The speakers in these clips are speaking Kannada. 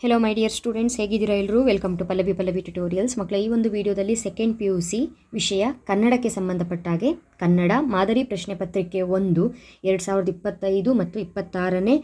ಹೆಲೋ ಮೈ ಡಿಯರ್ ಸ್ಟೂಡೆಂಟ್ಸ್, ಹೇಗಿದ್ದೀರಾ ಎಲ್ಲರೂ? Welcome to Pallavi tutorials. ಮಕ್ಕಳ, ಈ ಒಂದು ವಿಡಿಯೋದಲ್ಲಿ ಸೆಕೆಂಡ್ PUC ವಿಷಯ ಕನ್ನಡಕ್ಕೆ ಸಂಬಂಧಪಟ್ಟ ಹಾಗೆ ಕನ್ನಡ ಮಾದರಿ ಪ್ರಶ್ನೆ ಪತ್ರಿಕೆ 1 2025 ಮತ್ತು 26ನೇ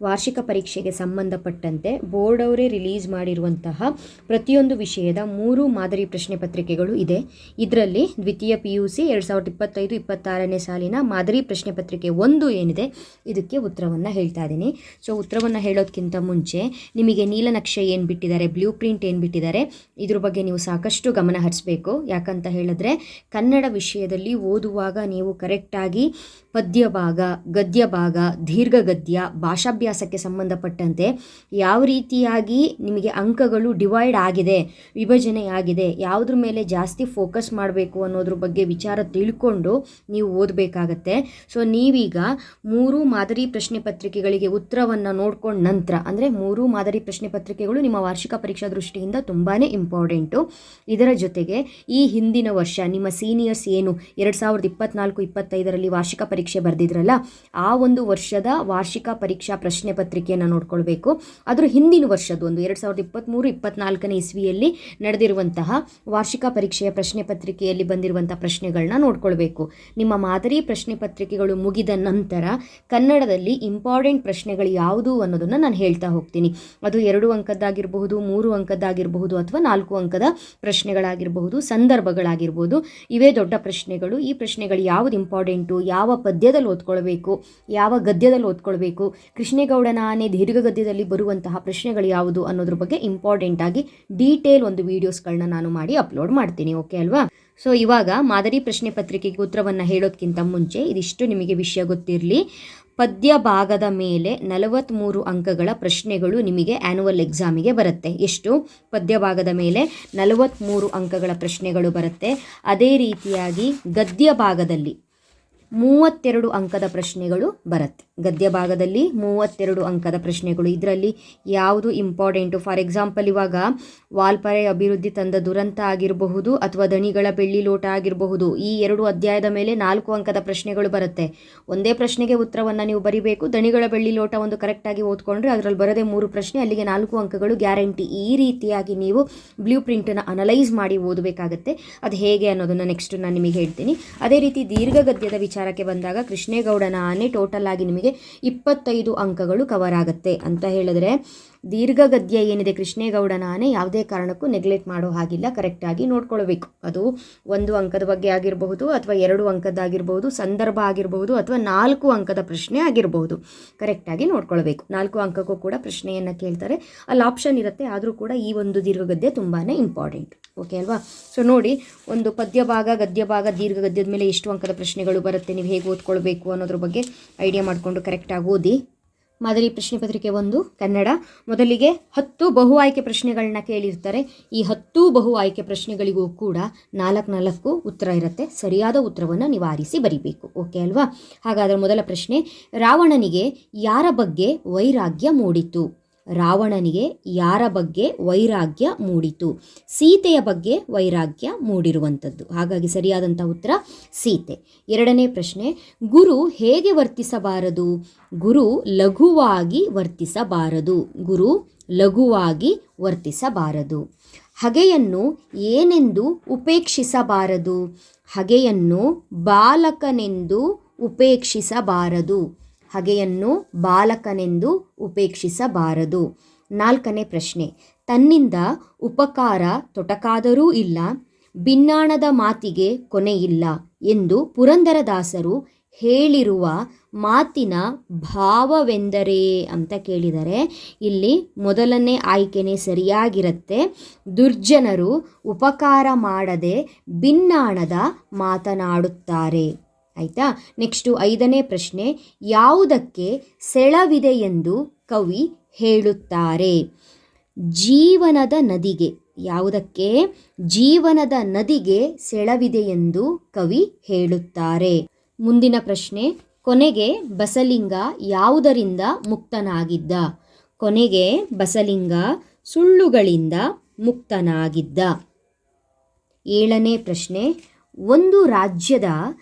ವಾರ್ಷಿಕ ಪರೀಕ್ಷೆಗೆ ಸಂಬಂಧಪಟ್ಟಂತೆ ಬೋರ್ಡ್ ಅವರೇ ರಿಲೀಸ್ ಮಾಡಿರುವಂತಹ ಪ್ರತಿಯೊಂದು ವಿಷಯದ 3 ಮಾದರಿ ಪ್ರಶ್ನೆ ಪತ್ರಿಕೆಗಳು ಇದೆ. ಇದರಲ್ಲಿ ದ್ವಿತೀಯ PUC 2025-26ನೇ ಸಾಲಿನ ಮಾದರಿ ಪ್ರಶ್ನೆ ಪತ್ರಿಕೆ 1 ಏನಿದೆ ಇದಕ್ಕೆ ಉತ್ತರವನ್ನು ಹೇಳ್ತಾ ಇದ್ದೀನಿ. ಸೊ ಉತ್ತರವನ್ನು ಹೇಳೋದಕ್ಕಿಂತ ಮುಂಚೆ ನಿಮಗೆ ನೀಲನಕ್ಷೆ ಏನು ಬಿಟ್ಟಿದ್ದಾರೆ, ಬ್ಲೂ ಪ್ರಿಂಟ್ ಏನು ಬಿಟ್ಟಿದ್ದಾರೆ, ಇದ್ರ ಬಗ್ಗೆ ನೀವು ಸಾಕಷ್ಟು ಗಮನ ಹರಿಸಬೇಕು. ಯಾಕಂತ ಹೇಳಿದ್ರೆ ಕನ್ನಡ ವಿಷಯದಲ್ಲಿ ಓದುವಾಗ ನೀವು ಕರೆಕ್ಟಾಗಿ ಪದ್ಯ ಭಾಗ, ಗದ್ಯ ಭಾಗ, ದೀರ್ಘ ಗದ್ಯ, ಭಾಷಾಭ್ಯಾಸಕ್ಕೆ ಸಂಬಂಧಪಟ್ಟಂತೆ ಯಾವ ರೀತಿಯಾಗಿ ನಿಮಗೆ ಅಂಕಗಳು ಡಿವೈಡ್ ಆಗಿದೆ, ವಿಭಜನೆ ಆಗಿದೆ, ಯಾವುದ್ರ ಮೇಲೆ ಜಾಸ್ತಿ ಫೋಕಸ್ ಮಾಡಬೇಕು ಅನ್ನೋದ್ರ ಬಗ್ಗೆ ವಿಚಾರ ತಿಳ್ಕೊಂಡು ನೀವು ಓದಬೇಕಾಗತ್ತೆ. ಸೊ ನೀವೀಗ 3 ಮಾದರಿ ಪ್ರಶ್ನೆ ಪತ್ರಿಕೆಗಳಿಗೆ ಉತ್ತರವನ್ನು ನೋಡ್ಕೊಂಡ ನಂತರ, ಅಂದರೆ 3 ಮಾದರಿ ಪ್ರಶ್ನೆ ಪತ್ರಿಕೆಗಳು ನಿಮ್ಮ ವಾರ್ಷಿಕ ಪರೀಕ್ಷಾ ದೃಷ್ಟಿಯಿಂದ ತುಂಬಾ ಇಂಪಾರ್ಟೆಂಟು. ಇದರ ಜೊತೆಗೆ ಈ ಹಿಂದಿನ ವರ್ಷ ನಿಮ್ಮ ಸೀನಿಯರ್ಸ್ ಏನು 2024-25ರಲ್ಲಿ ವಾರ್ಷಿಕ ಪರೀಕ್ಷೆ ಬರೆದಿದ್ರಲ್ಲ, ಆ ಒಂದು ವರ್ಷದ ವಾರ್ಷಿಕ ಪರೀಕ್ಷಾ ಪ್ರಶ್ನೆ ಪತ್ರಿಕೆಯನ್ನು ನೋಡ್ಕೊಳ್ಬೇಕು. ಅದರ ಹಿಂದಿನ ವರ್ಷದ ಒಂದು 2023-24ನೇ ಇಸ್ವಿಯಲ್ಲಿ ನಡೆದಿರುವಂತಹ ವಾರ್ಷಿಕ ಪರೀಕ್ಷೆಯ ಪ್ರಶ್ನೆ ಪತ್ರಿಕೆಯಲ್ಲಿ ಬಂದಿರುವಂಥ ಪ್ರಶ್ನೆಗಳನ್ನ ನೋಡ್ಕೊಳ್ಬೇಕು. ನಿಮ್ಮ ಮಾದರಿ ಪ್ರಶ್ನೆ ಪತ್ರಿಕೆಗಳು ಮುಗಿದ ನಂತರ ಕನ್ನಡದಲ್ಲಿ ಇಂಪಾರ್ಟೆಂಟ್ ಪ್ರಶ್ನೆಗಳು ಯಾವುದು ಅನ್ನೋದನ್ನು ನಾನು ಹೇಳ್ತಾ ಹೋಗ್ತೀನಿ. ಅದು 2 ಅಂಕದ್ದಾಗಿರಬಹುದು, 3 ಅಂಕದ್ದಾಗಿರಬಹುದು, ಅಥವಾ 4 ಅಂಕದ ಪ್ರಶ್ನೆಗಳಾಗಿರಬಹುದು, ಸಂದರ್ಭಗಳಾಗಿರ್ಬೋದು. ಇವೇ ದೊಡ್ಡ ಪ್ರಶ್ನೆಗಳು. ಈ ಪ್ರಶ್ನೆಗಳು ಯಾವುದು ಇಂಪಾರ್ಟೆಂಟು, ಯಾವ ಪದ್ಯದಲ್ಲಿ ಓದ್ಕೊಳ್ಬೇಕು, ಯಾವ ಗದ್ಯದಲ್ಲಿ ಓದ್ಕೊಳ್ಬೇಕು, ಕೃಷ್ಣೇಗೌಡನ ಆನೆ ದೀರ್ಘ ಗದ್ಯದಲ್ಲಿ ಬರುವಂತಹ ಪ್ರಶ್ನೆಗಳು ಯಾವುದು ಅನ್ನೋದ್ರ ಬಗ್ಗೆ ಇಂಪಾರ್ಟೆಂಟ್ ಆಗಿ ಡೀಟೇಲ್ ಒಂದು ವೀಡಿಯೋಸ್ಗಳನ್ನ ನಾನು ಮಾಡಿ ಅಪ್ಲೋಡ್ ಮಾಡ್ತೀನಿ. ಓಕೆ ಅಲ್ವಾ? ಸೊ ಇವಾಗ ಮಾದರಿ ಪ್ರಶ್ನೆ ಪತ್ರಿಕೆಗೆ ಉತ್ತರವನ್ನು ಹೇಳೋದಕ್ಕಿಂತ ಮುಂಚೆ ಇದಿಷ್ಟು ನಿಮಗೆ ವಿಷಯ ಗೊತ್ತಿರಲಿ. ಪದ್ಯ ಭಾಗದ ಮೇಲೆ 43 ಅಂಕಗಳ ಪ್ರಶ್ನೆಗಳು ನಿಮಗೆ ಆ್ಯನುವಲ್ ಎಕ್ಸಾಮಿಗೆ ಬರುತ್ತೆ. ಎಷ್ಟು? ಪದ್ಯ ಭಾಗದ ಮೇಲೆ 43 ಅಂಕಗಳ ಪ್ರಶ್ನೆಗಳು ಬರುತ್ತೆ. ಅದೇ ರೀತಿಯಾಗಿ ಗದ್ಯ ಭಾಗದಲ್ಲಿ 32 ಅಂಕದ ಪ್ರಶ್ನೆಗಳು ಬರುತ್ತೆ. ಗದ್ಯ ಭಾಗದಲ್ಲಿ 32 ಅಂಕದ ಪ್ರಶ್ನೆಗಳು. ಇದರಲ್ಲಿ ಯಾವುದು ಇಂಪಾರ್ಟೆಂಟು? ಫಾರ್ ಎಕ್ಸಾಂಪಲ್, ಇವಾಗ ವಾಲ್ಪಾರೆ ಅಭಿವೃದ್ಧಿ ತಂದ ದುರಂತ ಆಗಿರಬಹುದು, ಅಥವಾ ದಣಿಗಳ ಬೆಳ್ಳಿ ಲೋಟ ಆಗಿರಬಹುದು. ಈ 2 ಅಧ್ಯಾಯದ ಮೇಲೆ 4 ಅಂಕದ ಪ್ರಶ್ನೆಗಳು ಬರುತ್ತೆ. ಒಂದೇ ಪ್ರಶ್ನೆಗೆ ಉತ್ತರವನ್ನು ನೀವು ಬರಿಬೇಕು. ದಣಿಗಳ ಬೆಳ್ಳಿ ಲೋಟ ಒಂದು ಕರೆಕ್ಟಾಗಿ ಓದ್ಕೊಂಡ್ರೆ ಅದರಲ್ಲಿ ಬರದೆ 3 ಪ್ರಶ್ನೆ, ಅಲ್ಲಿಗೆ 4 ಅಂಕಗಳು ಗ್ಯಾರಂಟಿ. ಈ ರೀತಿಯಾಗಿ ನೀವು ಬ್ಲೂ ಪ್ರಿಂಟನ್ನು ಅನಲೈಸ್ ಮಾಡಿ ಓದಬೇಕಾಗತ್ತೆ. ಅದು ಹೇಗೆ ಅನ್ನೋದನ್ನು ನೆಕ್ಸ್ಟ್ ನಾನು ನಿಮಗೆ ಹೇಳ್ತೀನಿ. ಅದೇ ರೀತಿ ದೀರ್ಘ ಗದ್ಯದ ವಿಚಾರಕ್ಕೆ ಬಂದಾಗ ಕೃಷ್ಣೇಗೌಡನ ಆನೆ ಟೋಟಲ್ ಆಗಿ ನಿಮಗೆ 25 ಅಂಕಗಳು ಕವರ್ ಆಗುತ್ತೆ. ಅಂತ ಹೇಳಿದ್ರೆ ದೀರ್ಘ ಗದ್ಯ ಏನಿದೆ ಕೃಷ್ಣೇಗೌಡನ ಆನೆ ಯಾವುದೇ ಕಾರಣಕ್ಕೂ ನೆಗ್ಲೆಕ್ಟ್ ಮಾಡೋ ಹಾಗಿಲ್ಲ, ಕರೆಕ್ಟಾಗಿ ನೋಡ್ಕೊಳ್ಬೇಕು. ಅದು 1 ಅಂಕದ ಬಗ್ಗೆ ಆಗಿರಬಹುದು, ಅಥವಾ 2 ಅಂಕದ್ದಾಗಿರ್ಬೋದು, ಸಂದರ್ಭ ಆಗಿರಬಹುದು, ಅಥವಾ 4 ಅಂಕದ ಪ್ರಶ್ನೆ ಆಗಿರಬಹುದು. ಕರೆಕ್ಟಾಗಿ ನೋಡ್ಕೊಳ್ಬೇಕು. 4 ಅಂಕಕ್ಕೂ ಕೂಡ ಪ್ರಶ್ನೆಯನ್ನು ಕೇಳ್ತಾರೆ, ಅಲ್ಲಿ ಆಪ್ಷನ್ ಇರುತ್ತೆ. ಆದರೂ ಕೂಡ ಈ ಒಂದು ದೀರ್ಘ ಗದ್ಯ ತುಂಬಾ ಇಂಪಾರ್ಟೆಂಟ್. ಓಕೆ ಅಲ್ವಾ? ಸೊ ನೋಡಿ, ಒಂದು ಪದ್ಯ ಭಾಗ, ಗದ್ಯ ಭಾಗ, ದೀರ್ಘ ಗದ್ಯದ ಮೇಲೆ ಎಷ್ಟು ಅಂಕದ ಪ್ರಶ್ನೆಗಳು ಬರುತ್ತೆ, ನೀವು ಹೇಗೆ ಓದ್ಕೊಳ್ಬೇಕು ಅನ್ನೋದ್ರ ಬಗ್ಗೆ ಐಡಿಯಾ ಮಾಡಿಕೊಂಡು ಕರೆಕ್ಟಾಗಿ ಓದಿ. ಮಾದರಿ ಪ್ರಶ್ನೆ ಪತ್ರಿಕೆ 1 ಕನ್ನಡ. ಮೊದಲಿಗೆ 10 ಬಹು ಆಯ್ಕೆ ಪ್ರಶ್ನೆಗಳನ್ನ ಕೇಳಿರ್ತಾರೆ. ಈ 10 ಬಹು ಆಯ್ಕೆ ಪ್ರಶ್ನೆಗಳಿಗೂ ಕೂಡ 4 ಉತ್ತರ ಇರುತ್ತೆ. ಸರಿಯಾದ ಉತ್ತರವನ್ನು ನೀವು ಆರಿಸಿ ಬರಿಬೇಕು. ಓಕೆ ಅಲ್ವಾ? ಹಾಗಾದರೆ ಮೊದಲ ಪ್ರಶ್ನೆ, ರಾವಣನಿಗೆ ಯಾರ ಬಗ್ಗೆ ವೈರಾಗ್ಯ ಮೂಡಿತು? ರಾವಣನಿಗೆ ಯಾರ ಬಗ್ಗೆ ವೈರಾಗ್ಯ ಮೂಡಿತು? ಸೀತೆಯ ಬಗ್ಗೆ ವೈರಾಗ್ಯ ಮೂಡಿರುವಂಥದ್ದು. ಹಾಗಾಗಿ ಸರಿಯಾದಂಥ ಉತ್ತರ ಸೀತೆ. 2ನೇ ಪ್ರಶ್ನೆ, ಗುರು ಹೇಗೆ ವರ್ತಿಸಬಾರದು? ಗುರು ಲಘುವಾಗಿ ವರ್ತಿಸಬಾರದು. ಗುರು ಲಘುವಾಗಿ ವರ್ತಿಸಬಾರದು. ಹಗೆಯನ್ನು ಏನೆಂದು ಉಪೇಕ್ಷಿಸಬಾರದು? ಹಗೆಯನ್ನು ಬಾಲಕನೆಂದು ಉಪೇಕ್ಷಿಸಬಾರದು. ಹಗೆಯನ್ನು ಬಾಲಕನೆಂದು ಉಪೇಕ್ಷಿಸಬಾರದು. 4ನೇ ಪ್ರಶ್ನೆ, ತನ್ನಿಂದ ಉಪಕಾರ ತೊಟಕಾದರೂ ಇಲ್ಲ, ಭಿನ್ನಾಣದ ಮಾತಿಗೆ ಕೊನೆಯಿಲ್ಲ ಎಂದು ಪುರಂದರದಾಸರು ಹೇಳಿರುವ ಮಾತಿನ ಭಾವವೆಂದರೆ ಅಂತ ಕೇಳಿದರೆ, ಇಲ್ಲಿ ಮೊದಲನೇ ಆಯ್ಕೆನೇ ಸರಿಯಾಗಿರುತ್ತೆ. ದುರ್ಜನರು ಉಪಕಾರ ಮಾಡದೆ ಭಿನ್ನಾಣದ ಮಾತನಾಡುತ್ತಾರೆ. ಆಯಿತಾ? ನೆಕ್ಸ್ಟು 5ನೇ ಪ್ರಶ್ನೆ, ಯಾವುದಕ್ಕೆ ಸೆಳವಿದೆ ಎಂದು ಕವಿ ಹೇಳುತ್ತಾರೆ? ಜೀವನದ ನದಿಗೆ. ಯಾವುದಕ್ಕೆ? ಜೀವನದ ನದಿಗೆ ಸೆಳವಿದೆ ಎಂದು ಕವಿ ಹೇಳುತ್ತಾರೆ. ಮುಂದಿನ ಪ್ರಶ್ನೆ, ಕೊನೆಗೆ ಬಸಲಿಂಗ ಯಾವುದರಿಂದ ಮುಕ್ತನಾಗಿದ್ದ? ಕೊನೆಗೆ ಬಸಲಿಂಗ ಸುಳ್ಳುಗಳಿಂದ ಮುಕ್ತನಾಗಿದ್ದ. 7ನೇ ಪ್ರಶ್ನೆ, ಒಂದು ರಾಜ್ಯದ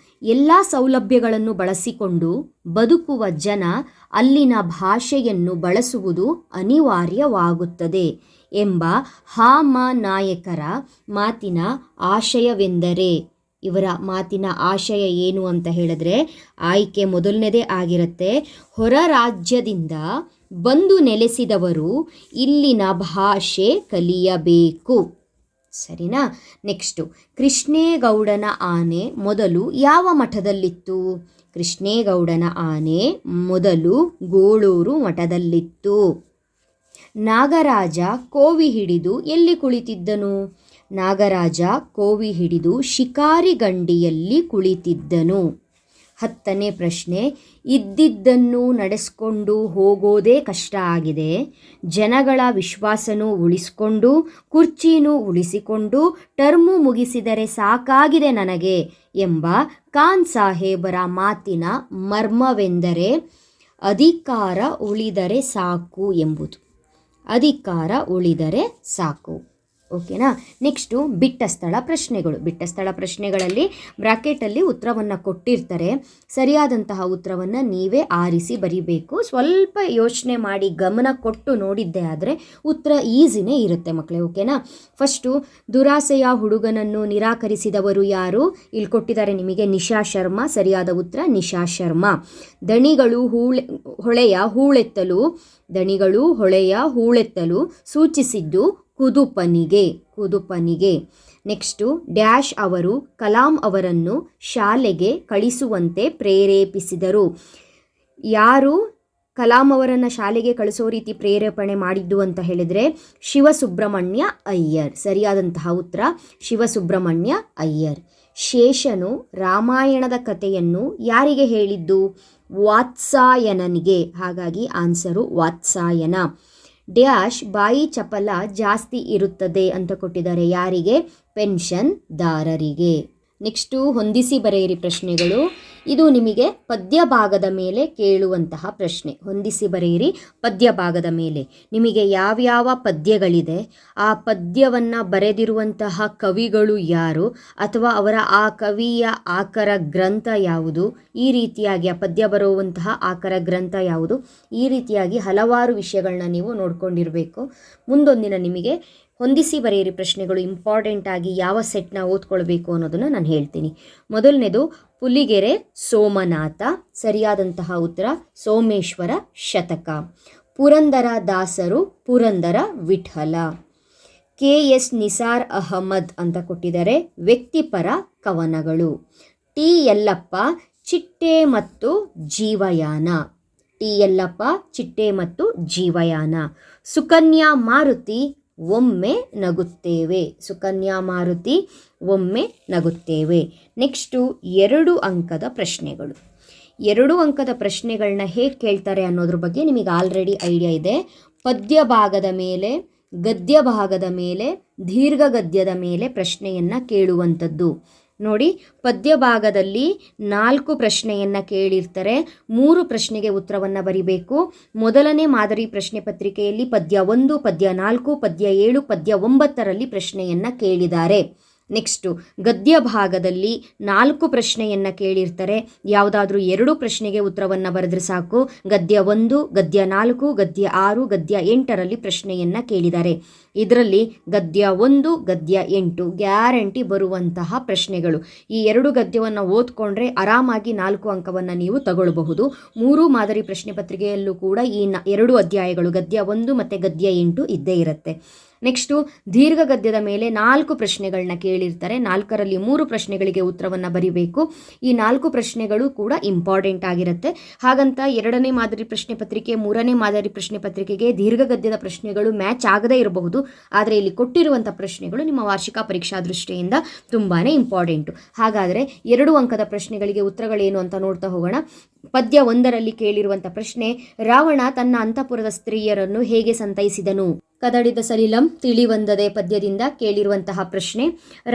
ಎಲ್ಲ ಸೌಲಭ್ಯಗಳನ್ನು ಬಳಸಿಕೊಂಡು ಬದುಕುವ ಜನ ಅಲ್ಲಿನ ಭಾಷೆಯನ್ನು ಬಳಸುವುದು ಅನಿವಾರ್ಯವಾಗುತ್ತದೆ ಎಂಬ ಹಾಮನಾಯಕರ ಮಾತಿನ ಆಶಯವೆಂದರೆ. ಇವರ ಮಾತಿನ ಆಶಯ ಏನು ಅಂತ ಹೇಳಿದ್ರೆ, ಆಯ್ಕೆ ಮೊದಲನೇದೇ ಆಗಿರುತ್ತೆ, ಹೊರ ರಾಜ್ಯದಿಂದ ಬಂದು ನೆಲೆಸಿದವರು ಇಲ್ಲಿನ ಭಾಷೆ ಕಲಿಯಬೇಕು. ಸರಿನಾ? ನೆಕ್ಸ್ಟು, ಕೃಷ್ಣೇಗೌಡನ ಆನೆ ಮೊದಲು ಯಾವ ಮಠದಲ್ಲಿತ್ತು? ಕೃಷ್ಣೇಗೌಡನ ಆನೆ ಮೊದಲು ಗೋಳೂರು ಮಠದಲ್ಲಿತ್ತು. ನಾಗರಾಜ ಕೋವಿ ಹಿಡಿದು ಎಲ್ಲಿ ಕುಳಿತಿದ್ದನು? ನಾಗರಾಜ ಕೋವಿ ಹಿಡಿದು ಶಿಕಾರಿ ಗಂಡಿಯಲ್ಲಿ ಕುಳಿತಿದ್ದನು. 10ನೇ ಪ್ರಶ್ನೆ, ಇದ್ದಿದ್ದನ್ನು ನಡೆಸ್ಕೊಂಡು ಹೋಗೋದೇ ಕಷ್ಟ ಆಗಿದೆ, ಜನಗಳ ವಿಶ್ವಾಸನೂ ಉಳಿಸಿಕೊಂಡು ಕುರ್ಚಿನೂ ಉಳಿಸಿಕೊಂಡು ಟರ್ಮು ಮುಗಿಸಿದರೆ ಸಾಕಾಗಿದೆ ನನಗೆ ಎಂಬ ಖಾನ್ ಸಾಹೇಬರ ಮಾತಿನ ಮರ್ಮವೆಂದರೆ ಅಧಿಕಾರ ಉಳಿದರೆ ಸಾಕು ಎಂಬುದು. ಅಧಿಕಾರ ಉಳಿದರೆ ಸಾಕು. ಓಕೆನಾ? ನೆಕ್ಸ್ಟು ಬಿಟ್ಟ ಸ್ಥಳ ಪ್ರಶ್ನೆಗಳು. ಬಿಟ್ಟ ಸ್ಥಳ ಪ್ರಶ್ನೆಗಳಲ್ಲಿ ಬ್ರಾಕೆಟಲ್ಲಿ ಉತ್ತರವನ್ನು ಕೊಟ್ಟಿರ್ತಾರೆ. ಸರಿಯಾದಂತಹ ಉತ್ತರವನ್ನು ನೀವೇ ಆರಿಸಿ ಬರಿಬೇಕು. ಸ್ವಲ್ಪ ಯೋಚನೆ ಮಾಡಿ ಗಮನ ಕೊಟ್ಟು ನೋಡಿದ್ದೆ ಆದರೆ ಉತ್ತರ ಈಸಿನೇ ಇರುತ್ತೆ ಮಕ್ಕಳೇ. ಓಕೆನಾ? ಫಸ್ಟು, ದುರಾಸೆಯ ಹುಡುಗನನ್ನು ನಿರಾಕರಿಸಿದವರು ಯಾರು? ಇಲ್ಲಿ ಕೊಟ್ಟಿದ್ದಾರೆ ನಿಮಗೆ ನಿಶಾ ಶರ್ಮಾ. ಸರಿಯಾದ ಉತ್ತರ ನಿಶಾ ಶರ್ಮಾ. ದಣಿಗಳು ಹೊಳೆಯ ಹೂಳೆತ್ತಲು ಸೂಚಿಸಿದ್ದು ಕುದುಪನಿಗೆ. ನೆಕ್ಸ್ಟು, ಡ್ಯಾಶ್ ಅವರು ಕಲಾಂ ಅವರನ್ನು ಶಾಲೆಗೆ ಕಳಿಸುವಂತೆ ಪ್ರೇರೇಪಿಸಿದರು. ಯಾರು ಕಲಾಂ ಅವರನ್ನು ಶಾಲೆಗೆ ಕಳಿಸೋ ರೀತಿ ಪ್ರೇರೇಪಣೆ ಮಾಡಿದ್ದು ಅಂತ ಹೇಳಿದರೆ ಶಿವಸುಬ್ರಹ್ಮಣ್ಯ ಅಯ್ಯರ್. ಸರಿಯಾದಂತಹ ಉತ್ತರ ಶಿವಸುಬ್ರಹ್ಮಣ್ಯ ಅಯ್ಯರ್. ಶೇಷನು ರಾಮಾಯಣದ ಕಥೆಯನ್ನು ಯಾರಿಗೆ ಹೇಳಿದ್ದು? ವಾತ್ಸಾಯನನಿಗೆ. ಹಾಗಾಗಿ ಆನ್ಸರು ವಾತ್ಸಾಯನ. ಡ್ಯಾಶ್ ಬಾಯಿ ಚಪಲ ಜಾಸ್ತಿ ಇರುತ್ತದೆ ಅಂತ ಕೊಟ್ಟಿದ್ದಾರೆ. ಯಾರಿಗೆ? ಪೆನ್ಷನ್ದಾರರಿಗೆ. ನೆಕ್ಸ್ಟು, ಹೊಂದಿಸಿ ಬರೆಯಿರಿ ಪ್ರಶ್ನೆಗಳು. ಇದು ನಿಮಗೆ ಪದ್ಯ ಭಾಗದ ಮೇಲೆ ಕೇಳುವಂತಹ ಪ್ರಶ್ನೆ. ಹೊಂದಿಸಿ ಬರೆಯಿರಿ ಪದ್ಯ ಭಾಗದ ಮೇಲೆ. ನಿಮಗೆ ಯಾವ್ಯಾವ ಪದ್ಯಗಳಿದೆ, ಆ ಪದ್ಯವನ್ನು ಬರೆದಿರುವಂತಹ ಕವಿಗಳು ಯಾರು, ಅಥವಾ ಅವರ ಆ ಕವಿಯ ಆಕರ ಗ್ರಂಥ ಯಾವುದು, ಈ ರೀತಿಯಾಗಿ ಆ ಪದ್ಯ ಬರುವಂತಹ ಆಕರ ಗ್ರಂಥ ಯಾವುದು, ಈ ರೀತಿಯಾಗಿ ಹಲವಾರು ವಿಷಯಗಳನ್ನ ನೀವು ನೋಡ್ಕೊಂಡಿರಬೇಕು. ಮುಂದೊಂದಿನ ನಿಮಗೆ ಹೊಂದಿಸಿ ಬರೆಯಿರಿ ಪ್ರಶ್ನೆಗಳು ಇಂಪಾರ್ಟೆಂಟ್ ಆಗಿ ಯಾವ ಸೆಟ್ನ ಓದ್ಕೊಳ್ಬೇಕು ಅನ್ನೋದನ್ನು ನಾನು ಹೇಳ್ತೀನಿ. ಮೊದಲನೇದು ಪುಲಿಗೆರೆ ಸೋಮನಾಥ. ಸರಿಯಾದಂತಹ ಉತ್ತರ ಸೋಮೇಶ್ವರ ಶತಕ. ಪುರಂದರ ದಾಸರು ಪುರಂದರ ವಿಠಲ. KS ನಿಸಾರ್ ಅಹಮದ್ ಅಂತ ಕೊಟ್ಟಿದ್ದಾರೆ. ವ್ಯಕ್ತಿಪರ ಕವನಗಳು. ಟಿ ಯಲ್ಲಪ್ಪ ಚಿಟ್ಟೆ ಮತ್ತು ಜೀವಯಾನ. ಟಿ ಯಲ್ಲಪ್ಪ ಚಿಟ್ಟೆ ಮತ್ತು ಜೀವಯಾನ. ಸುಕನ್ಯಾ ಮಾರುತಿ ಒಮ್ಮೆ ನಗುತ್ತೇವೆ. ಸುಕನ್ಯಾ ಮಾರುತಿ ಒಮ್ಮೆ ನಗುತ್ತೇವೆ. ನೆಕ್ಸ್ಟು 2 ಅಂಕದ ಪ್ರಶ್ನೆಗಳು. 2 ಅಂಕದ ಪ್ರಶ್ನೆಗಳನ್ನ ಹೇಗೆ ಕೇಳ್ತಾರೆ ಅನ್ನೋದ್ರ ಬಗ್ಗೆ ನಿಮಗೆ ಆಲ್ರೆಡಿ ಐಡಿಯಾ ಇದೆ. ಪದ್ಯ ಭಾಗದ ಮೇಲೆ, ಗದ್ಯ ಭಾಗದ ಮೇಲೆ, ದೀರ್ಘ ಗದ್ಯದ ಮೇಲೆ ಪ್ರಶ್ನೆಯನ್ನು ಕೇಳುವಂಥದ್ದು. ನೋಡಿ, ಪದ್ಯ ಭಾಗದಲ್ಲಿ 4 ಪ್ರಶ್ನೆಯನ್ನು ಕೇಳಿರ್ತಾರೆ. 3 ಪ್ರಶ್ನೆಗೆ ಉತ್ತರವನ್ನು ಬರಿಬೇಕು. ಮೊದಲನೇ ಮಾದರಿ ಪ್ರಶ್ನೆ ಪತ್ರಿಕೆಯಲ್ಲಿ ಪದ್ಯ 1, ಪದ್ಯ 4, ಪದ್ಯ 7, ಪದ್ಯ 9ರಲ್ಲಿ ಪ್ರಶ್ನೆಯನ್ನು ಕೇಳಿದ್ದಾರೆ. ನೆಕ್ಸ್ಟು ಗದ್ಯ ಭಾಗದಲ್ಲಿ 4 ಪ್ರಶ್ನೆಯನ್ನು ಕೇಳಿರ್ತಾರೆ. ಯಾವುದಾದ್ರೂ 2 ಪ್ರಶ್ನೆಗೆ ಉತ್ತರವನ್ನು ಬರೆದ್ರೆ ಸಾಕು. ಗದ್ಯ 1, ಗದ್ಯ 4, ಗದ್ಯ 6, ಗದ್ಯ 8ರಲ್ಲಿ ಪ್ರಶ್ನೆಯನ್ನು ಕೇಳಿದ್ದಾರೆ. ಇದರಲ್ಲಿ ಗದ್ಯ 1, ಗದ್ಯ 8 ಗ್ಯಾರಂಟಿ ಬರುವಂತಹ ಪ್ರಶ್ನೆಗಳು. ಈ 2 ಗದ್ಯವನ್ನು ಓದ್ಕೊಂಡ್ರೆ ಆರಾಮಾಗಿ 4 ಅಂಕವನ್ನು ನೀವು ತಗೊಳ್ಬಹುದು. 3 ಮಾದರಿ ಪ್ರಶ್ನೆ ಪತ್ರಿಕೆಯಲ್ಲೂ ಕೂಡ ಈ 2 ಅಧ್ಯಾಯಗಳು ಗದ್ಯ 1 ಮತ್ತು ಗದ್ಯ 8 ಇದ್ದೇ ಇರುತ್ತೆ. ನೆಕ್ಸ್ಟು ದೀರ್ಘ ಗದ್ಯದ ಮೇಲೆ 4 ಪ್ರಶ್ನೆಗಳನ್ನ ಕೇಳಿರ್ತಾರೆ. 4ರಲ್ಲಿ 3 ಪ್ರಶ್ನೆಗಳಿಗೆ ಉತ್ತರವನ್ನು ಬರಿಬೇಕು. ಈ 4 ಪ್ರಶ್ನೆಗಳು ಕೂಡ ಇಂಪಾರ್ಟೆಂಟ್ ಆಗಿರುತ್ತೆ. ಹಾಗಂತ 2ನೇ ಮಾದರಿ ಪ್ರಶ್ನೆ ಪತ್ರಿಕೆ, 3ನೇ ಮಾದರಿ ಪ್ರಶ್ನೆ ಪತ್ರಿಕೆಗೆ ದೀರ್ಘ ಗದ್ಯದ ಪ್ರಶ್ನೆಗಳು ಮ್ಯಾಚ್ ಆಗದೇ ಇರಬಹುದು. ಆದರೆ ಇಲ್ಲಿ ಕೊಟ್ಟಿರುವಂಥ ಪ್ರಶ್ನೆಗಳು ನಿಮ್ಮ ವಾರ್ಷಿಕ ಪರೀಕ್ಷಾ ದೃಷ್ಟಿಯಿಂದ ತುಂಬಾ ಇಂಪಾರ್ಟೆಂಟು. ಹಾಗಾದರೆ 2 ಅಂಕದ ಪ್ರಶ್ನೆಗಳಿಗೆ ಉತ್ತರಗಳೇನು ಅಂತ ನೋಡ್ತಾ ಹೋಗೋಣ. ಪದ್ಯ 1ರಲ್ಲಿ ಕೇಳಿರುವಂಥ ಪ್ರಶ್ನೆ, ರಾವಣ ತನ್ನ ಅಂತಃಪುರದ ಸ್ತ್ರೀಯರನ್ನು ಹೇಗೆ ಸಂತೈಸಿದನು? ಕದಡಿದ ಸಲಿಲಂ ತಿಳಿವಂದದೆ ಪದ್ಯದಿಂದ ಕೇಳಿರುವಂತಹ ಪ್ರಶ್ನೆ.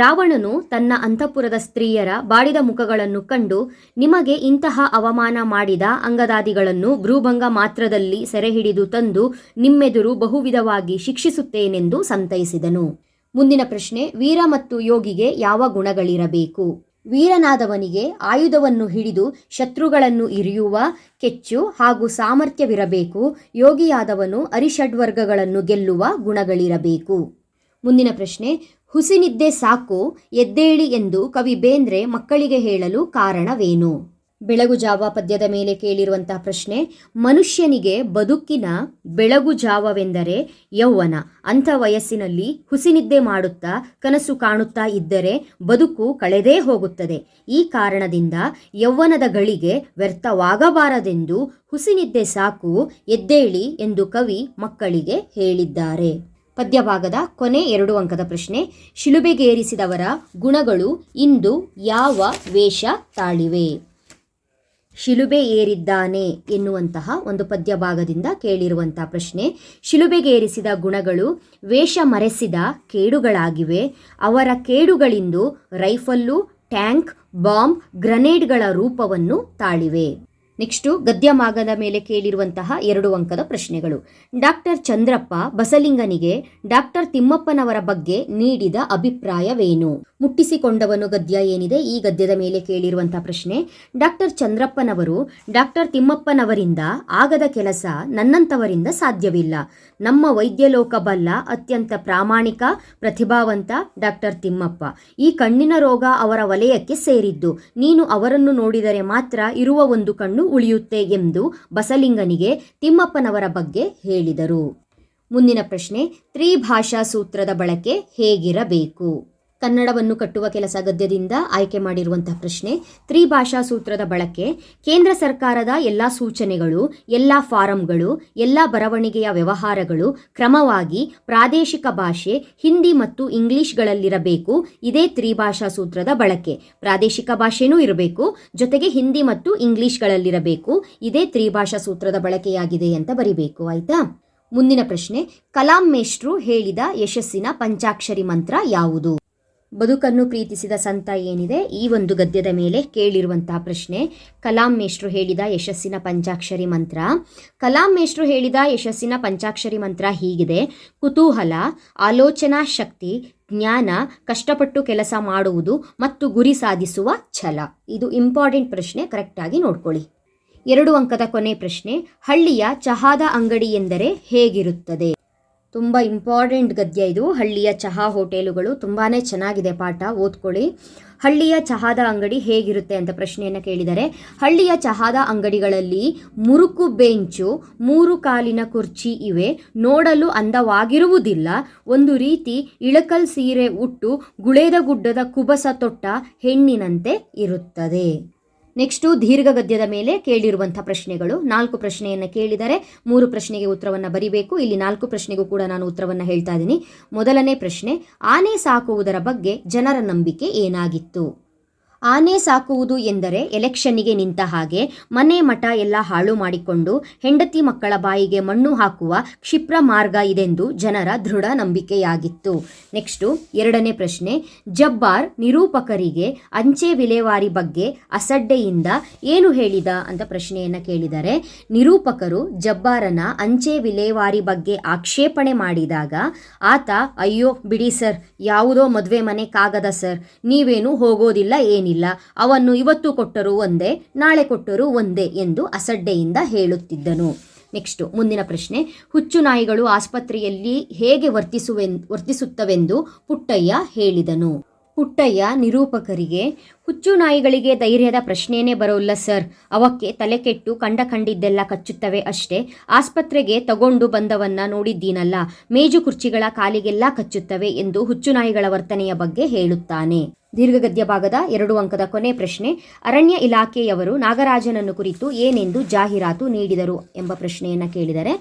ರಾವಣನು ತನ್ನ ಅಂತಃಪುರದ ಸ್ತ್ರೀಯರ ಬಾಡಿದ ಮುಖಗಳನ್ನು ಕಂಡು ನಿಮಗೆ ಇಂತಹ ಅವಮಾನ ಮಾಡಿದ ಅಂಗದಾದಿಗಳನ್ನು ಭ್ರೂಭಂಗ ಮಾತ್ರದಲ್ಲಿ ಸೆರೆ ಹಿಡಿದು ತಂದು ನಿಮ್ಮೆದುರು ಬಹುವಿಧವಾಗಿ ಶಿಕ್ಷಿಸುತ್ತೇನೆಂದು ಸಂತೈಸಿದನು. ಮುಂದಿನ ಪ್ರಶ್ನೆ, ವೀರ ಮತ್ತು ಯೋಗಿಗೆ ಯಾವ ಗುಣಗಳಿರಬೇಕು? ವೀರನಾದವನಿಗೆ ಆಯುಧವನ್ನು ಹಿಡಿದು ಶತ್ರುಗಳನ್ನು ಇರಿಯುವ ಕೆಚ್ಚು ಹಾಗೂ ಸಾಮರ್ಥ್ಯವಿರಬೇಕು. ಯೋಗಿಯಾದವನು ಅರಿಷಡ್ವರ್ಗಗಳನ್ನು ಗೆಲ್ಲುವ ಗುಣಗಳಿರಬೇಕು. ಮುಂದಿನ ಪ್ರಶ್ನೆ, ಹುಸಿನಿದ್ದೆ ಸಾಕು ಎದ್ದೇಳಿ ಎಂದು ಕವಿ ಬೇಂದ್ರೆ ಮಕ್ಕಳಿಗೆ ಹೇಳಲು ಕಾರಣವೇನು? ಬೆಳಗು ಜಾವ ಪದ್ಯದ ಮೇಲೆ ಕೇಳಿರುವಂತಹ ಪ್ರಶ್ನೆ, ಮನುಷ್ಯನಿಗೆ ಬದುಕಿನ ಬೆಳಗು ಜಾವವೆಂದರೆ ಯೌವನ. ಅಂಥ ವಯಸ್ಸಿನಲ್ಲಿ ಹುಸಿನಿದ್ದೆ ಮಾಡುತ್ತಾ ಕನಸು ಕಾಣುತ್ತಾ ಇದ್ದರೆ ಬದುಕು ಕಳೆದೇ ಹೋಗುತ್ತದೆ. ಈ ಕಾರಣದಿಂದ ಯೌವನದ ಗಳಿಗೆ ವ್ಯರ್ಥವಾಗಬಾರದೆಂದು ಹುಸಿನಿದ್ದೆ ಸಾಕು ಎದ್ದೇಳಿ ಎಂದು ಕವಿ ಮಕ್ಕಳಿಗೆ ಹೇಳಿದ್ದಾರೆ. ಪದ್ಯಭಾಗದ ಕೊನೆ 2 ಅಂಕದ ಪ್ರಶ್ನೆ, ಶಿಲುಬೆಗೇರಿಸಿದವರ ಗುಣಗಳು ಇಂದು ಯಾವ ವೇಷ ತಾಳಿವೆ? ಶಿಲುಬೆ ಏರಿದ್ದಾನೆ ಎನ್ನುವಂತಹ ಒಂದು ಪದ್ಯಭಾಗದಿಂದ ಕೇಳಿರುವಂತಹ ಪ್ರಶ್ನೆ. ಶಿಲುಬೆಗೇರಿಸಿದ ಗುಣಗಳು ವೇಷ ಮರೆಸಿದ ಕೇಡುಗಳಾಗಿವೆ. ಅವರ ಕೇಡುಗಳಿಂದು ರೈಫಲ್ಲು, ಟ್ಯಾಂಕ್, ಬಾಂಬ್, ಗ್ರನೇಡ್ಗಳ ರೂಪವನ್ನು ತಾಳಿವೆ. ನೆಕ್ಸ್ಟು ಗದ್ಯಮಾಗದ ಮೇಲೆ ಕೇಳಿರುವಂತಹ 2 ಅಂಕದ ಪ್ರಶ್ನೆಗಳು. ಡಾಕ್ಟರ್ ಚಂದ್ರಪ್ಪ ಬಸಲಿಂಗನಿಗೆ ಡಾಕ್ಟರ್ ತಿಮ್ಮಪ್ಪನವರ ಬಗ್ಗೆ ನೀಡಿದ ಅಭಿಪ್ರಾಯವೇನು? ಮುಟ್ಟಿಸಿಕೊಂಡವನು ಗದ್ಯ ಏನಿದೆ, ಈ ಗದ್ಯದ ಮೇಲೆ ಕೇಳಿರುವಂತಹ ಪ್ರಶ್ನೆ. ಡಾಕ್ಟರ್ ಚಂದ್ರಪ್ಪನವರು ಡಾಕ್ಟರ್ ತಿಮ್ಮಪ್ಪನವರಿಂದ ಆಗದ ಕೆಲಸ ನನ್ನಂಥವರಿಂದ ಸಾಧ್ಯವಿಲ್ಲ. ನಮ್ಮ ವೈದ್ಯಲೋಕ ಬಲ್ಲ ಅತ್ಯಂತ ಪ್ರಾಮಾಣಿಕ ಪ್ರತಿಭಾವಂತ ಡಾಕ್ಟರ್ ತಿಮ್ಮಪ್ಪ. ಈ ಕಣ್ಣಿನ ರೋಗ ಅವರ ವಲಯಕ್ಕೆ ಸೇರಿದ್ದು. ನೀನು ಅವರನ್ನು ನೋಡಿದರೆ ಮಾತ್ರ ಇರುವ ಒಂದು ಕಣ್ಣು ಉಳಿಯುತ್ತೆ ಎಂದು ಬಸಲಿಂಗನಿಗೆ ತಿಮ್ಮಪ್ಪನವರ ಬಗ್ಗೆ ಹೇಳಿದರು. ಮುಂದಿನ ಪ್ರಶ್ನೆ, ತ್ರಿಭಾಷಾ ಸೂತ್ರದ ಬಳಕೆ ಹೇಗಿರಬೇಕು? ಕನ್ನಡವನ್ನು ಕಟ್ಟುವ ಕೆಲಸ ಗದ್ಯದಿಂದ ಆಯ್ಕೆ ಮಾಡಿರುವಂತಹ ಪ್ರಶ್ನೆ. ತ್ರಿಭಾಷಾ ಸೂತ್ರದ ಬಳಕೆ ಕೇಂದ್ರ ಸರ್ಕಾರದ ಎಲ್ಲ ಸೂಚನೆಗಳು, ಎಲ್ಲ ಫಾರಂಗಳು, ಎಲ್ಲ ಬರವಣಿಗೆಯ ವ್ಯವಹಾರಗಳು ಕ್ರಮವಾಗಿ ಪ್ರಾದೇಶಿಕ ಭಾಷೆ ಹಿಂದಿ ಮತ್ತು ಇಂಗ್ಲಿಷ್ಗಳಲ್ಲಿರಬೇಕು. ಇದೇ ತ್ರಿಭಾಷಾ ಸೂತ್ರದ ಬಳಕೆ. ಪ್ರಾದೇಶಿಕ ಭಾಷೆನೂ ಇರಬೇಕು, ಜೊತೆಗೆ ಹಿಂದಿ ಮತ್ತು ಇಂಗ್ಲಿಷ್ಗಳಲ್ಲಿರಬೇಕು. ಇದೇ ತ್ರಿಭಾಷಾ ಸೂತ್ರದ ಬಳಕೆಯಾಗಿದೆ ಅಂತ ಬರಿಬೇಕು. ಆಯ್ತಾ? ಮುಂದಿನ ಪ್ರಶ್ನೆ, ಕಲಾಂ ಮೇಷ್ಟ್ರು ಹೇಳಿದ ಯಶಸ್ಸಿನ ಪಂಚಾಕ್ಷರಿ ಮಂತ್ರ ಯಾವುದು? ಬದುಕನ್ನು ಪ್ರೀತಿಸಿದ ಸಂತ ಏನಿದೆ, ಈ ಒಂದು ಗದ್ಯದ ಮೇಲೆ ಕೇಳಿರುವಂತಹ ಪ್ರಶ್ನೆ. ಕಲಾಂ ಮೇಷ್ಟ್ರು ಹೇಳಿದ ಯಶಸ್ಸಿನ ಪಂಚಾಕ್ಷರಿ ಮಂತ್ರ. ಕಲಾಂ ಮೇಷ್ಟ್ರು ಹೇಳಿದ ಯಶಸ್ಸಿನ ಪಂಚಾಕ್ಷರಿ ಮಂತ್ರ ಹೀಗಿದೆ: ಕುತೂಹಲ, ಆಲೋಚನಾ ಶಕ್ತಿ, ಜ್ಞಾನ, ಕಷ್ಟಪಟ್ಟು ಕೆಲಸ ಮಾಡುವುದು ಮತ್ತು ಗುರಿ ಸಾಧಿಸುವ ಛಲ. ಇದು ಇಂಪಾರ್ಟೆಂಟ್ ಪ್ರಶ್ನೆ, ಕರೆಕ್ಟಾಗಿ ನೋಡ್ಕೊಳ್ಳಿ. 2 ಅಂಕದ ಕೊನೆ ಪ್ರಶ್ನೆ, ಹಳ್ಳಿಯ ಚಹಾದ ಅಂಗಡಿ ಎಂದರೆ ಹೇಗಿರುತ್ತದೆ? ತುಂಬ ಇಂಪಾರ್ಟೆಂಟ್ ಗದ್ಯ ಇದು. ಹಳ್ಳಿಯ ಚಹಾ ಹೋಟೆಲುಗಳು ತುಂಬಾ ಚೆನ್ನಾಗಿದೆ ಪಾಠ, ಓದ್ಕೊಳ್ಳಿ. ಹಳ್ಳಿಯ ಚಹಾದ ಅಂಗಡಿ ಹೇಗಿರುತ್ತೆ ಅಂತ ಪ್ರಶ್ನೆಯನ್ನು ಕೇಳಿದರೆ, ಹಳ್ಳಿಯ ಚಹಾದ ಅಂಗಡಿಗಳಲ್ಲಿ ಮುರುಕು ಬೆಂಚು, 3 ಕಾಲಿನ ಕುರ್ಚಿ ಇವೆ. ನೋಡಲು ಅಂದವಾಗಿರುವುದಿಲ್ಲ. ಒಂದು ರೀತಿ ಇಳಕಲ್ ಸೀರೆ ಉಟ್ಟು ಗುಳೇದ ಗುಡ್ಡದ ಕುಬಸ ತೊಟ್ಟ ಹೆಣ್ಣಿನಂತೆ ಇರುತ್ತದೆ. ನೆಕ್ಸ್ಟು ದೀರ್ಘ ಗದ್ಯದ ಮೇಲೆ ಕೇಳಿರುವಂಥ ಪ್ರಶ್ನೆಗಳು. 4 ಪ್ರಶ್ನೆಯನ್ನು ಕೇಳಿದರೆ 3 ಪ್ರಶ್ನೆಗೆ ಉತ್ತರವನ್ನು ಬರಿಬೇಕು. ಇಲ್ಲಿ 4 ಪ್ರಶ್ನೆಗೂ ಕೂಡ ನಾನು ಉತ್ತರವನ್ನು ಹೇಳ್ತಾ ಇದ್ದೀನಿ. ಮೊದಲನೇ ಪ್ರಶ್ನೆ, ಆನೆ ಸಾಕುವುದರ ಬಗ್ಗೆ ಜನರ ನಂಬಿಕೆ ಏನಾಗಿತ್ತು? ಆನೆ ಸಾಕುವುದು ಎಂದರೆ ಎಲೆಕ್ಷನ್ನಿಗೆ ನಿಂತ ಹಾಗೆ ಮನೆ ಮಠ ಎಲ್ಲ ಹಾಳು ಮಾಡಿಕೊಂಡು ಹೆಂಡತಿ ಮಕ್ಕಳ ಬಾಯಿಗೆ ಮಣ್ಣು ಹಾಕುವ ಕ್ಷಿಪ್ರ ಮಾರ್ಗ ಇದೆಂದು ಜನರ ದೃಢ ನಂಬಿಕೆಯಾಗಿತ್ತು. ನೆಕ್ಸ್ಟು 2ನೇ ಪ್ರಶ್ನೆ, ಜಬ್ಬಾರ್ ನಿರೂಪಕರಿಗೆ ಅಂಚೆ ವಿಲೇವಾರಿ ಬಗ್ಗೆ ಅಸಡ್ಡೆಯಿಂದ ಏನು ಹೇಳಿದ ಅಂತ ಪ್ರಶ್ನೆಯನ್ನು ಕೇಳಿದರೆ, ನಿರೂಪಕರು ಜಬ್ಬಾರನ ಅಂಚೆ ವಿಲೇವಾರಿ ಬಗ್ಗೆ ಆಕ್ಷೇಪಣೆ ಮಾಡಿದಾಗ ಆತ, ಅಯ್ಯೋ ಬಿಡಿ ಸರ್, ಯಾವುದೋ ಮದುವೆ ಮನೆ ಕಾಗದ ಸರ್, ನೀವೇನು ಹೋಗೋದಿಲ್ಲ ಏನಿಲ್ಲ, ಅವನ್ನು ಇವತ್ತು ಕೊಟ್ಟರೂ ಒಂದೇ, ನಾಳೆ ಕೊಟ್ಟರೂ ಒಂದೇ ಎಂದು ಅಸಡ್ಡೆಯಿಂದ ಹೇಳುತ್ತಿದ್ದನು. ನೆಕ್ಸ್ಟ್ ಮುಂದಿನ ಪ್ರಶ್ನೆ, ಹುಚ್ಚು ನಾಯಿಗಳು ಆಸ್ಪತ್ರೆಯಲ್ಲಿ ಹೇಗೆ ವರ್ತಿಸುತ್ತವೆಂದು ಪುಟ್ಟಯ್ಯ ಹೇಳಿದನು? ಪುಟ್ಟಯ್ಯ ನಿರೂಪಕರಿಗೆ, ಹುಚ್ಚು ನಾಯಿಗಳಿಗೆ ಧೈರ್ಯದ ಪ್ರಶ್ನೆಯೇ ಬರೋಲ್ಲ ಸರ್, ಅವಕ್ಕೆ ತಲೆ ಕೆಟ್ಟು ಕಂಡಿದ್ದೆಲ್ಲ ಕಚ್ಚುತ್ತವೆ ಅಷ್ಟೇ. ಆಸ್ಪತ್ರೆಗೆ ತಗೊಂಡು ಬಂದವನ್ನ ನೋಡಿದ್ದೀನಲ್ಲ, ಮೇಜು ಕುರ್ಚಿಗಳ ಕಾಲಿಗೆಲ್ಲ ಕಚ್ಚುತ್ತವೆ ಎಂದು ಹುಚ್ಚು ನಾಯಿಗಳ ವರ್ತನೆಯ ಬಗ್ಗೆ ಹೇಳುತ್ತಾನೆ. ದೀರ್ಘಗದ್ಯ ಭಾಗದ 2 ಅಂಕದ ಕೊನೆ ಪ್ರಶ್ನೆ, ಅರಣ್ಯ ಇಲಾಖೆಯವರು ನಾಗರಾಜನನ್ನು ಕುರಿತು ಏನೆಂದು ಜಾಹೀರಾತು ನೀಡಿದರು ಎಂಬ ಪ್ರಶ್ನೆಯನ್ನು ಕೇಳಿದರೆ,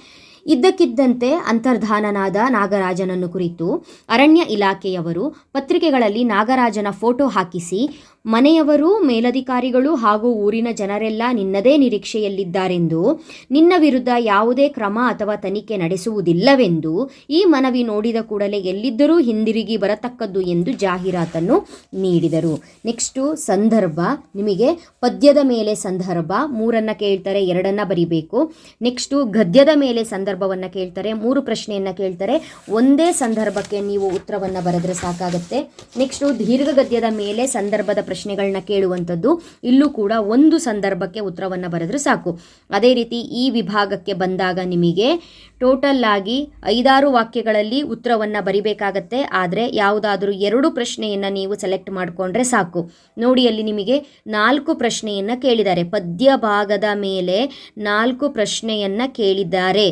ಇದ್ದಕ್ಕಿದ್ದಂತೆ ಅಂತರ್ಧಾನನಾದ ನಾಗರಾಜನನ್ನು ಕುರಿತು ಅರಣ್ಯ ಇಲಾಖೆಯವರು ಪತ್ರಿಕೆಗಳಲ್ಲಿ ನಾಗರಾಜನ ಫೋಟೋ ಹಾಕಿಸಿ ಮನೆಯವರು, ಮೇಲಧಿಕಾರಿಗಳು ಹಾಗೂ ಊರಿನ ಜನರೆಲ್ಲ ನಿನ್ನದೇ ನಿರೀಕ್ಷೆಯಲ್ಲಿದ್ದಾರೆಂದು, ನಿನ್ನ ವಿರುದ್ಧ ಯಾವುದೇ ಕ್ರಮ ಅಥವಾ ತನಿಖೆ ನಡೆಸುವುದಿಲ್ಲವೆಂದು ಈ ಮನವಿ ನೋಡಿದ ಕೂಡಲೇ ಎಲ್ಲಿದ್ದರೂ ಹಿಂದಿರುಗಿ ಬರತಕ್ಕದ್ದು ಎಂದು ಜಾಹೀರಾತನ್ನು ನೀಡಿದರು. ನೆಕ್ಸ್ಟು ಸಂದರ್ಭ. ನಿಮಗೆ ಪದ್ಯದ ಮೇಲೆ ಸಂದರ್ಭ 3 ಕೇಳ್ತಾರೆ, 2 ಬರಿಬೇಕು. ನೆಕ್ಸ್ಟು ಗದ್ಯದ ಮೇಲೆ ಸಂದರ್ಭವನ್ನು ಕೇಳ್ತಾರೆ, 3 ಪ್ರಶ್ನೆಯನ್ನು ಕೇಳ್ತಾರೆ. ಒಂದೇ ಸಂದರ್ಭಕ್ಕೆ ನೀವು ಉತ್ತರವನ್ನು ಬರೆದ್ರೆ ಸಾಕಾಗುತ್ತೆ. ನೆಕ್ಸ್ಟು ದೀರ್ಘ ಗದ್ಯದ ಮೇಲೆ ಸಂದರ್ಭದ ಪ್ರಶ್ನೆಗಳನ್ನ ಕೇಳುವಂಥದ್ದು. ಇಲ್ಲೂ ಕೂಡ ಒಂದು ಸಂದರ್ಭಕ್ಕೆ ಉತ್ತರವನ್ನು ಬರೆದ್ರೆ ಸಾಕು. ಅದೇ ರೀತಿ ಈ ವಿಭಾಗಕ್ಕೆ ಬಂದಾಗ ನಿಮಗೆ ಟೋಟಲ್ ಆಗಿ 5-6 ವಾಕ್ಯಗಳಲ್ಲಿ ಉತ್ತರವನ್ನು ಬರಿಬೇಕಾಗತ್ತೆ. ಆದರೆ ಯಾವುದಾದ್ರೂ 2 ಪ್ರಶ್ನೆಯನ್ನು ನೀವು ಸೆಲೆಕ್ಟ್ ಮಾಡಿಕೊಂಡ್ರೆ ಸಾಕು. ನೋಡಿ, ಅಲ್ಲಿ ನಿಮಗೆ 4 ಪ್ರಶ್ನೆಯನ್ನು ಕೇಳಿದ್ದಾರೆ. ಪದ್ಯ ಭಾಗದ ಮೇಲೆ 4 ಪ್ರಶ್ನೆಯನ್ನು ಕೇಳಿದ್ದಾರೆ.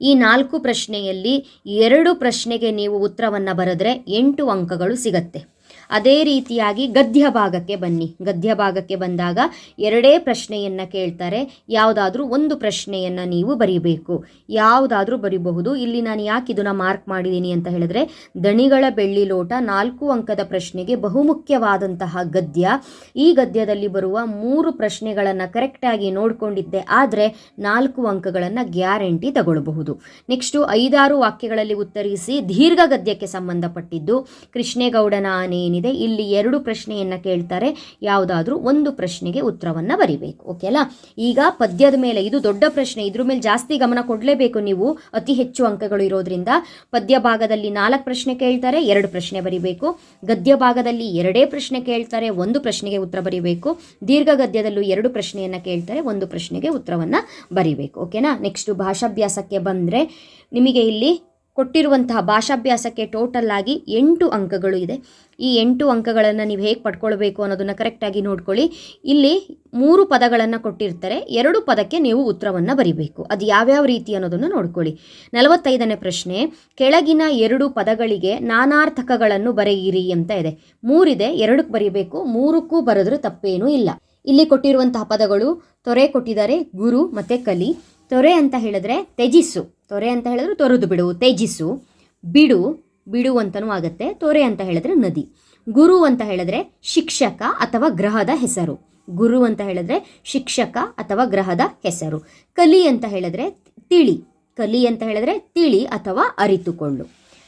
ಈ 4 ಪ್ರಶ್ನೆಯಲ್ಲಿ 2 ಪ್ರಶ್ನೆಗೆ ನೀವು ಉತ್ತರವನ್ನು ಬರೆದ್ರೆ 8 ಅಂಕಗಳು ಸಿಗತ್ತೆ. ಅದೇ ರೀತಿಯಾಗಿ ಗದ್ಯ ಭಾಗಕ್ಕೆ ಬನ್ನಿ. ಗದ್ಯ ಭಾಗಕ್ಕೆ ಬಂದಾಗ 2 ಪ್ರಶ್ನೆಯನ್ನು ಕೇಳ್ತಾರೆ. ಯಾವುದಾದ್ರೂ ಒಂದು ಪ್ರಶ್ನೆಯನ್ನು ನೀವು ಬರೀಬೇಕು. ಯಾವುದಾದ್ರೂ ಬರೀಬಹುದು. ಇಲ್ಲಿ ನಾನು ಯಾಕೆ ಇದನ್ನು ಮಾರ್ಕ್ ಮಾಡಿದ್ದೀನಿ ಅಂತ ಹೇಳಿದ್ರೆ, ದಣಿಗಳ ಬೆಳ್ಳಿ ಲೋಟ 4 ಅಂಕದ ಪ್ರಶ್ನೆಗೆ ಬಹುಮುಖ್ಯವಾದಂತಹ ಗದ್ಯ. ಈ ಗದ್ಯದಲ್ಲಿ ಬರುವ 3 ಪ್ರಶ್ನೆಗಳನ್ನು ಕರೆಕ್ಟಾಗಿ ನೋಡಿಕೊಂಡಿದ್ದೆ ಆದರೆ 4 ಅಂಕಗಳನ್ನು ಗ್ಯಾರಂಟಿ ತಗೊಳ್ಬಹುದು. ನೆಕ್ಸ್ಟು 5-6 ವಾಕ್ಯಗಳಲ್ಲಿ ಉತ್ತರಿಸಿ ದೀರ್ಘ ಗದ್ಯಕ್ಕೆ ಸಂಬಂಧಪಟ್ಟಿದ್ದು ಕೃಷ್ಣೇಗೌಡನ ಆನೆ ಏನಿದೆ, ಇಲ್ಲಿ 2 ಪ್ರಶ್ನೆಯನ್ನು ಕೇಳ್ತಾರೆ. ಯಾವುದಾದ್ರೂ ಒಂದು ಪ್ರಶ್ನೆಗೆ ಉತ್ತರವನ್ನು ಬರಿಬೇಕು. ಓಕೆ ಅಲ್ಲ. ಈಗ ಪದ್ಯದ ಮೇಲೆ ಇದು ದೊಡ್ಡ ಪ್ರಶ್ನೆ, ಇದ್ರ ಮೇಲೆ ಜಾಸ್ತಿ ಗಮನ ಕೊಡಲೇಬೇಕು ನೀವು, ಅತಿ ಹೆಚ್ಚು ಅಂಕಗಳು ಇರೋದ್ರಿಂದ. ಪದ್ಯ ಭಾಗದಲ್ಲಿ 4 ಪ್ರಶ್ನೆ ಕೇಳ್ತಾರೆ, 2 ಪ್ರಶ್ನೆ ಬರಿಬೇಕು. ಗದ್ಯ ಭಾಗದಲ್ಲಿ 2 ಪ್ರಶ್ನೆ ಕೇಳ್ತಾರೆ, 1 ಪ್ರಶ್ನೆಗೆ ಉತ್ತರ ಬರಿಬೇಕು. ದೀರ್ಘ ಗದ್ಯದಲ್ಲೂ 2 ಪ್ರಶ್ನೆಯನ್ನು ಕೇಳ್ತಾರೆ, 1 ಪ್ರಶ್ನೆಗೆ ಉತ್ತರವನ್ನು ಬರಿಬೇಕು. ಓಕೆನಾ. ನೆಕ್ಸ್ಟು ಭಾಷಾಭ್ಯಾಸಕ್ಕೆ ಬಂದರೆ ನಿಮಗೆ ಇಲ್ಲಿ ಕೊಟ್ಟಿರುವಂತಹ ಭಾಷಾಭ್ಯಾಸಕ್ಕೆ ಟೋಟಲ್ ಆಗಿ 8 ಅಂಕಗಳು ಇದೆ. ಈ 8 ಅಂಕಗಳನ್ನು ನೀವು ಹೇಗೆ ಪಡ್ಕೊಳ್ಬೇಕು ಅನ್ನೋದನ್ನು ಕರೆಕ್ಟಾಗಿ ನೋಡ್ಕೊಳ್ಳಿ. ಇಲ್ಲಿ 3 ಪದಗಳನ್ನು ಕೊಟ್ಟಿರ್ತಾರೆ, 2 ಪದಕ್ಕೆ ನೀವು ಉತ್ತರವನ್ನು ಬರಿಬೇಕು. ಅದು ಯಾವ್ಯಾವ ರೀತಿ ಅನ್ನೋದನ್ನು ನೋಡ್ಕೊಳ್ಳಿ. 45ನೇ ಪ್ರಶ್ನೆ, ಕೆಳಗಿನ 2 ಪದಗಳಿಗೆ ನಾನಾರ್ಥಕಗಳನ್ನು ಬರೆಯಿರಿ ಅಂತ ಇದೆ. 3 ಇದೆ, 2ಕ್ಕೆ ಬರೀಬೇಕು. 3ಕ್ಕೂ ಬರೆದ್ರೂ ತಪ್ಪೇನೂ ಇಲ್ಲ. ಇಲ್ಲಿ ಕೊಟ್ಟಿರುವಂತಹ ಪದಗಳು ತೊರೆ ಕೊಟ್ಟಿದ್ದಾರೆ, ಗುರು ಮತ್ತು ಕಲಿ. ತೊರೆ ಅಂತ ಹೇಳಿದ್ರೆ ತ್ಯಜಿಸು, ತೊರೆ ಅಂತ ಹೇಳಿದ್ರೆ ತೊರೆದು ಬಿಡು, ತ್ಯಜಿಸು. ಬಿಡು, ಬಿಡು ಅಂತಲೂ ಆಗುತ್ತೆ. ತೊರೆ ಅಂತ ಹೇಳಿದ್ರೆ ನದಿ. ಗುರು ಅಂತ ಹೇಳಿದ್ರೆ ಶಿಕ್ಷಕ ಅಥವಾ ಗ್ರಹದ ಹೆಸರು. ಗುರು ಅಂತ ಹೇಳಿದ್ರೆ ಶಿಕ್ಷಕ ಅಥವಾ ಗ್ರಹದ ಹೆಸರು. ಕಲಿ ಅಂತ ಹೇಳಿದ್ರೆ ತಿಳಿ. ಕಲಿ ಅಂತ ಹೇಳಿದ್ರೆ ತಿಳಿ ಅಥವಾ ಅರಿತುಕೊಳ್ಳು.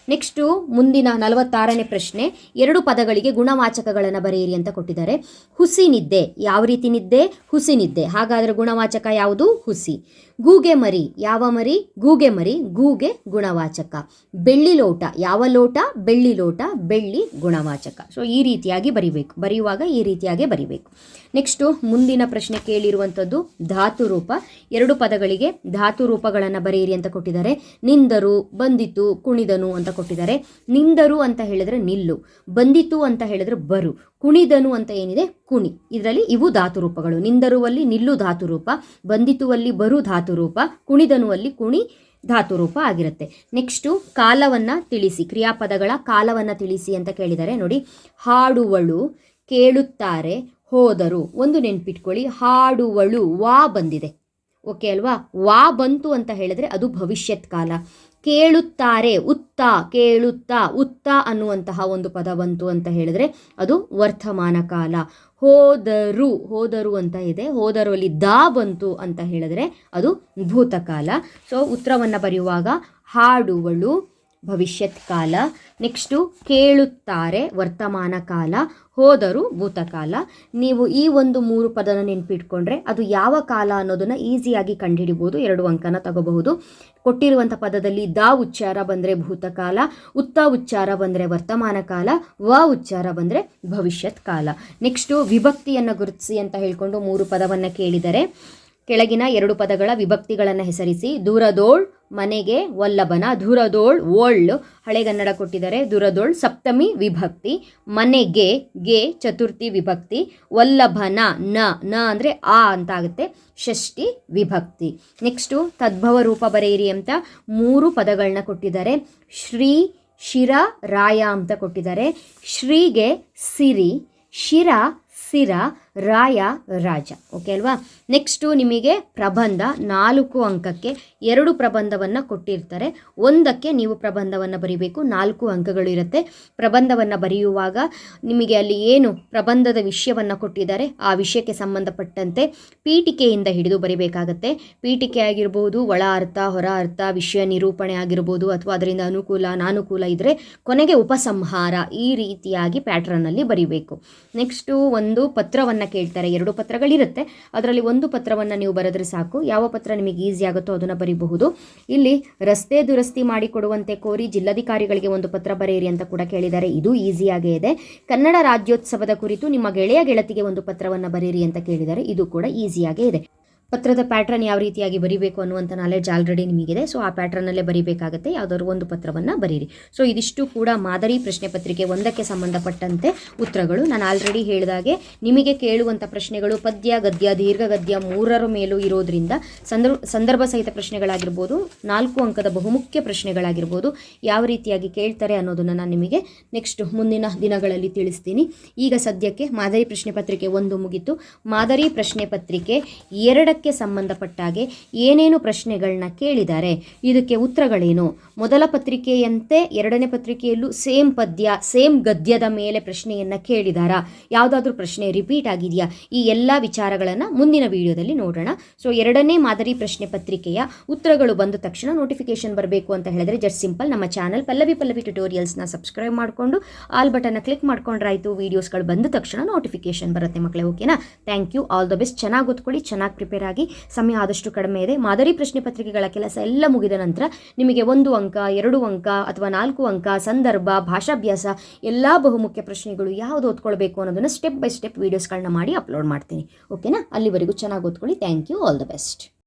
ನೆಕ್ಸ್ಟು ಮುಂದಿನ 46ನೇ ಪ್ರಶ್ನೆ, 2 ಪದಗಳಿಗೆ ಗುಣವಾಚಕಗಳನ್ನು ಬರೆಯಿರಿ ಅಂತ ಕೊಟ್ಟಿದ್ದಾರೆ. ಹುಸಿ ನಿದ್ದೆ, ಯಾವ ರೀತಿ ನಿದ್ದೆ? ಹುಸಿ ನಿದ್ದೆ. ಹಾಗಾದರೆ ಗುಣವಾಚಕ ಯಾವುದು? ಹುಸಿ. ಗೂಗೆ ಮರಿ, ಯಾವ ಮರಿ? ಗೂಗೆ ಮರಿ. ಗೂಗೆ ಗುಣವಾಚಕ. ಬೆಳ್ಳಿ ಲೋಟ, ಯಾವ ಲೋಟ? ಬೆಳ್ಳಿ ಲೋಟ. ಬೆಳ್ಳಿ ಗುಣವಾಚಕ. ಸೊ ಈ ರೀತಿಯಾಗಿ ಬರಿಬೇಕು. ಬರೆಯುವಾಗ ಈ ರೀತಿಯಾಗಿ ಬರಿಬೇಕು. ನೆಕ್ಸ್ಟು ಮುಂದಿನ ಪ್ರಶ್ನೆ ಕೇಳಿರುವಂಥದ್ದು ಧಾತು ರೂಪ. 2 ಪದಗಳಿಗೆ ಧಾತು ರೂಪಗಳನ್ನು ಬರೆಯಿರಿ ಅಂತ ಕೊಟ್ಟಿದ್ದಾರೆ. ನಿಂದರು, ಬಂದಿತು, ಕುಣಿದನು ಅಂತ ಕೊಟ್ಟಿದ್ದಾರೆ. ನಿಂದರು ಅಂತ ಹೇಳಿದ್ರೆ ನಿಲ್ಲು, ಬಂದಿತು ಅಂತ ಹೇಳಿದ್ರೆ ಬರು, ಕುಣಿದನು ಅಂತ ಏನಿದೆ ಕುಣಿ. ಇದರಲ್ಲಿ ಇವು ಧಾತು ರೂಪಗಳು. ನಿಂದರುವಲ್ಲಿ ನಿಲ್ಲು ಧಾತು ರೂಪ, ಬಂದಿತುವಲ್ಲಿ ಬರು ಧಾತು ರೂಪ, ಕುಣಿದನುವಲ್ಲಿ ಕುಣಿ ಧಾತು ರೂಪ ಆಗಿರುತ್ತೆ. ನೆಕ್ಸ್ಟು ಕಾಲವನ್ನು ತಿಳಿಸಿ, ಕ್ರಿಯಾಪದಗಳ ಕಾಲವನ್ನು ತಿಳಿಸಿ ಅಂತ ಕೇಳಿದ್ದಾರೆ. ನೋಡಿ, ಹಾಡುವಳು, ಕೇಳುತ್ತಾರೆ, ಹೋದರು. ಒಂದು ನೆನ್ಪಿಟ್ಕೊಳ್ಳಿ, ಹಾಡುವಳು ವಾ ಬಂದಿದೆ. ಓಕೆ ಅಲ್ವಾ? ವಾ ಬಂತು ಅಂತ ಹೇಳಿದ್ರೆ ಅದು ಭವಿಷ್ಯತ್ ಕಾಲ. ಕೇಳುತ್ತಾರೆ, ಉತ್ತ, ಕೇಳುತ್ತಾ, ಉತ್ತ ಅನ್ನುವಂತಹ ಒಂದು ಪದ ಬಂತು ಅಂತ ಹೇಳಿದ್ರೆ ಅದು ವರ್ತಮಾನ ಕಾಲ. ಹೋದರು, ಹೋದರು ಅಂತ ಇದೆ. ಹೋದರು ಅಲ್ಲಿ ದಾ ಬಂತು ಅಂತ ಹೇಳಿದ್ರೆ ಅದು ಭೂತಕಾಲ. ಸೊ ಉತ್ತರವನ್ನು ಬರೆಯುವಾಗ ಹಾಡುವಳು ಭವಿಷ್ಯತ್ ಕಾಲ, ನೆಕ್ಸ್ಟು ಕೇಳುತ್ತಾರೆ ವರ್ತಮಾನ ಕಾಲ, ಹೋದರು ಭೂತಕಾಲ. ನೀವು ಈ ಒಂದು 3 ಪದನ ನೆನಪಿಟ್ಕೊಂಡ್ರೆ ಅದು ಯಾವ ಕಾಲ ಅನ್ನೋದನ್ನು ಈಸಿಯಾಗಿ ಕಂಡುಹಿಡಿಬೋದು. 2 ಅಂಕನ ತಗೋಬಹುದು. ಕೊಟ್ಟಿರುವಂಥ ಪದದಲ್ಲಿ ದ ಉಚ್ಚಾರ ಬಂದರೆ ಭೂತಕಾಲ, ಉತ್ತ ಉಚ್ಚಾರ ಬಂದರೆ ವರ್ತಮಾನ ಕಾಲ, ವ ಉಚ್ಚಾರ ಬಂದರೆ ಭವಿಷ್ಯತ್ ಕಾಲ. ನೆಕ್ಸ್ಟು ವಿಭಕ್ತಿಯನ್ನು ಗುರುತಿಸಿ ಅಂತ ಹೇಳಿಕೊಂಡು 3 ಪದವನ್ನು ಕೇಳಿದರೆ ಕೆಳಗಿನ 2 ಪದಗಳ ವಿಭಕ್ತಿಗಳನ್ನು ಹೆಸರಿಸಿ. ದೂರದೋಳ್ ಮನೆಗೆ ವಲ್ಲಭನ, ದೂರದೋಳ್ ಓಳ್ ಹಳೆಗನ್ನಡ ಕೊಟ್ಟಿದ್ದಾರೆ. ದೂರದೋಳ್ ಸಪ್ತಮಿ ವಿಭಕ್ತಿ, ಮನೆಗೆ ಗೆ ಚತುರ್ಥಿ ವಿಭಕ್ತಿ, ವಲ್ಲಭನ ನ ಅಂದರೆ ಆ ಅಂತ ಆಗುತ್ತೆ ಷಷ್ಠಿ ವಿಭಕ್ತಿ. ನೆಕ್ಸ್ಟು ತದ್ಭವ ರೂಪ ಬರೆಯಿರಿ ಅಂತ 3 ಪದಗಳನ್ನ ಕೊಟ್ಟಿದ್ದಾರೆ. ಶ್ರೀ, ಶಿರ, ರಾಯ ಅಂತ ಕೊಟ್ಟಿದ್ದಾರೆ. ಶ್ರೀಗೆ ಸಿರಿ, ಶಿರ ಸಿರ, ರಾಯ ರಾಜ. ಓಕೆ ಅಲ್ವಾ. ನೆಕ್ಸ್ಟು ನಿಮಗೆ ಪ್ರಬಂಧ 4 ಅಂಕಕ್ಕೆ 2 ಪ್ರಬಂಧವನ್ನು ಕೊಟ್ಟಿರ್ತಾರೆ. ಒಂದಕ್ಕೆ ನೀವು ಪ್ರಬಂಧವನ್ನು ಬರೀಬೇಕು. 4 ಅಂಕಗಳು ಇರುತ್ತೆ. ಪ್ರಬಂಧವನ್ನು ಬರೆಯುವಾಗ ನಿಮಗೆ ಅಲ್ಲಿ ಏನು ಪ್ರಬಂಧದ ವಿಷಯವನ್ನು ಕೊಟ್ಟಿದ್ದಾರೆ ಆ ವಿಷಯಕ್ಕೆ ಸಂಬಂಧಪಟ್ಟಂತೆ ಪೀಠಿಕೆಯಿಂದ ಹಿಡಿದು ಬರೀಬೇಕಾಗತ್ತೆ. ಪೀಠಿಕೆ ಆಗಿರ್ಬೋದು, ಒಳ ಅರ್ಥ, ಹೊರ ಅರ್ಥ, ವಿಷಯ ನಿರೂಪಣೆ ಆಗಿರ್ಬೋದು, ಅಥವಾ ಅದರಿಂದ ಅನುಕೂಲ ಅನಾನುಕೂಲ ಇದ್ದರೆ ಕೊನೆಗೆ ಉಪಸಂಹಾರ, ಈ ರೀತಿಯಾಗಿ ಪ್ಯಾಟ್ರನ್ನಲ್ಲಿ ಬರೀಬೇಕು. ನೆಕ್ಸ್ಟು ಒಂದು ಪತ್ರವನ್ನು ಕೇಳ್ತಾರೆ. 2 ಪತ್ರಗಳಿರುತ್ತೆ. ಅದರಲ್ಲಿ ಒಂದು ಪತ್ರವನ್ನು ನೀವು ಬರೆದ್ರೆ ಸಾಕು. ಯಾವ ಪತ್ರ ನಿಮಗೆ ಈಸಿ ಆಗುತ್ತೋ ಅದನ್ನು ಬರೀಬಹುದು. ಇಲ್ಲಿ ರಸ್ತೆ ದುರಸ್ತಿ ಮಾಡಿಕೊಡುವಂತೆ ಕೋರಿ ಜಿಲ್ಲಾಧಿಕಾರಿಗಳಿಗೆ ಒಂದು ಪತ್ರ ಬರೆಯಿರಿ ಅಂತ ಕೂಡ ಕೇಳಿದ್ದಾರೆ. ಇದು ಈಸಿಯಾಗೇ ಇದೆ. ಕನ್ನಡ ರಾಜ್ಯೋತ್ಸವದ ಕುರಿತು ನಿಮ್ಮ ಗೆಳೆಯ ಗೆಳತಿಗೆ ಒಂದು ಪತ್ರವನ್ನು ಬರೆಯಿರಿ ಅಂತ ಕೇಳಿದ್ದಾರೆ. ಇದು ಕೂಡ ಈಸಿಯಾಗೇ ಇದೆ. ಪತ್ರದ ಪ್ಯಾಟ್ರನ್ ಯಾವ ರೀತಿಯಾಗಿ ಬರೀಬೇಕು ಅನ್ನುವಂಥ ನಾಲೆಡ್ಜ್ ಆಲ್ರೆಡಿ ನಿಮಗಿದೆ. ಸೊ ಆ ಪ್ಯಾಟ್ರನ್ನಲ್ಲೇ ಬರೀಬೇಕಾಗುತ್ತೆ. ಯಾವುದಾದ್ರು ಒಂದು ಪತ್ರವನ್ನು ಬರೀರಿ. ಸೊ ಇದಿಷ್ಟು ಕೂಡ ಮಾದರಿ ಪ್ರಶ್ನೆ ಪತ್ರಿಕೆ 1ಕ್ಕೆ ಸಂಬಂಧಪಟ್ಟಂತೆ ಉತ್ತರಗಳು. ನಾನು ಆಲ್ರೆಡಿ ಹೇಳಿದಾಗೆ ನಿಮಗೆ ಕೇಳುವಂಥ ಪ್ರಶ್ನೆಗಳು ಪದ್ಯ, ಗದ್ಯ, ದೀರ್ಘಗದ್ಯ 3ರ ಮೇಲೂ ಇರೋದ್ರಿಂದ ಸಂದರ್ಭ ಸಹಿತ ಪ್ರಶ್ನೆಗಳಾಗಿರ್ಬೋದು, 4 ಅಂಕದ ಬಹುಮುಖ್ಯ ಪ್ರಶ್ನೆಗಳಾಗಿರ್ಬೋದು, ಯಾವ ರೀತಿಯಾಗಿ ಕೇಳ್ತಾರೆ ಅನ್ನೋದನ್ನು ನಾನು ನಿಮಗೆ ನೆಕ್ಸ್ಟ್ ಮುಂದಿನ ದಿನಗಳಲ್ಲಿ ತಿಳಿಸ್ತೀನಿ. ಈಗ ಸದ್ಯಕ್ಕೆ ಮಾದರಿ ಪ್ರಶ್ನೆ ಪತ್ರಿಕೆ 1 ಮುಗಿತು. ಮಾದರಿ ಪ್ರಶ್ನೆ ಪತ್ರಿಕೆ 2ಕ್ಕೆ ಸಂಬಂಧಪಟ್ಟಾಗೆ ಏನೇನು ಪ್ರಶ್ನೆಗಳನ್ನ ಕೇಳಿದ್ದಾರೆ, ಇದಕ್ಕೆ ಉತ್ತರಗಳೇನು, ಮೊದಲ ಪತ್ರಿಕೆಯಂತೆ 2ನೇ ಪತ್ರಿಕೆಯಲ್ಲೂ ಸೇಮ್ ಪದ್ಯ ಸೇಮ್ ಗದ್ಯದ ಮೇಲೆ ಪ್ರಶ್ನೆಯನ್ನು ಕೇಳಿದಾರಾ, ಯಾವುದಾದ್ರೂ ಪ್ರಶ್ನೆ ರಿಪೀಟ್ ಆಗಿದೆಯಾ, ಈ ಎಲ್ಲ ವಿಚಾರಗಳನ್ನು ಮುಂದಿನ ವಿಡಿಯೋದಲ್ಲಿ ನೋಡೋಣ. ಸೊ 2ನೇ ಮಾದರಿ ಪ್ರಶ್ನೆ ಪತ್ರಿಕೆಯ ಉತ್ತರಗಳು ಬಂದ ತಕ್ಷಣ ನೋಟಿಫಿಕೇಶನ್ ಬರಬೇಕು ಅಂತ ಹೇಳಿದ್ರೆ ಜಸ್ಟ್ ಸಿಂಪಲ್ ನಮ್ಮ ಚಾನಲ್ ಪಲ್ಲವಿ ಟ್ಯುಟೋರಿಯಲ್ಸ್ನ ಸಬ್ಸ್ಕ್ರೈಬ್ ಮಾಡಿಕೊಂಡು ಆಲ್ ಬಟನ್ನ ಕ್ಲಿಕ್ ಮಾಡ್ಕೊಂಡ್ರಾಯ್ತು. ವೀಡಿಯೋಸ್ಗಳು ಬಂದ ತಕ್ಷಣ ನೋಟಿಫಿಕೇಶನ್ ಬರುತ್ತೆ ಮಕ್ಕಳೇ. ಓಕೆನಾ. Thank you. All the best. ಚೆನ್ನಾಗಿ ಓದ್ಕೊಳ್ಳಿ, ಚೆನ್ನಾಗಿ ಪ್ರಿಪೇರ್ ಆಗಿ. ಸಮಯ ಆದಷ್ಟು ಕಡಿಮೆ ಇದೆ. ಮಾದರಿ ಪ್ರಶ್ನೆ ಪತ್ರಿಕೆಗಳ ಕೆಲಸ ಎಲ್ಲ ಮುಗಿದ ನಂತರ ನಿಮಗೆ 1 ಅಂಕ, 2 ಅಂಕ ಅಥವಾ 4 ಅಂಕ, ಸಂದರ್ಭ, ಭಾಷಾಭ್ಯಾಸ ಎಲ್ಲ ಬಹುಮುಖ್ಯ ಪ್ರಶ್ನೆಗಳು ಯಾವುದು ಓದ್ಕೊಳ್ಬೇಕು ಅನ್ನೋದನ್ನು ಸ್ಟೆಪ್ ಬೈ ಸ್ಟೆಪ್ ವೀಡಿಯೋಸ್ಗಳನ್ನ ಮಾಡಿ ಅಪ್ಲೋಡ್ ಮಾಡ್ತೀನಿ. ಓಕೆನಾ. ಅಲ್ಲಿವರೆಗೂ ಚೆನ್ನಾಗಿ ಓದ್ಕೊಳ್ಳಿ. Thank you. All the best.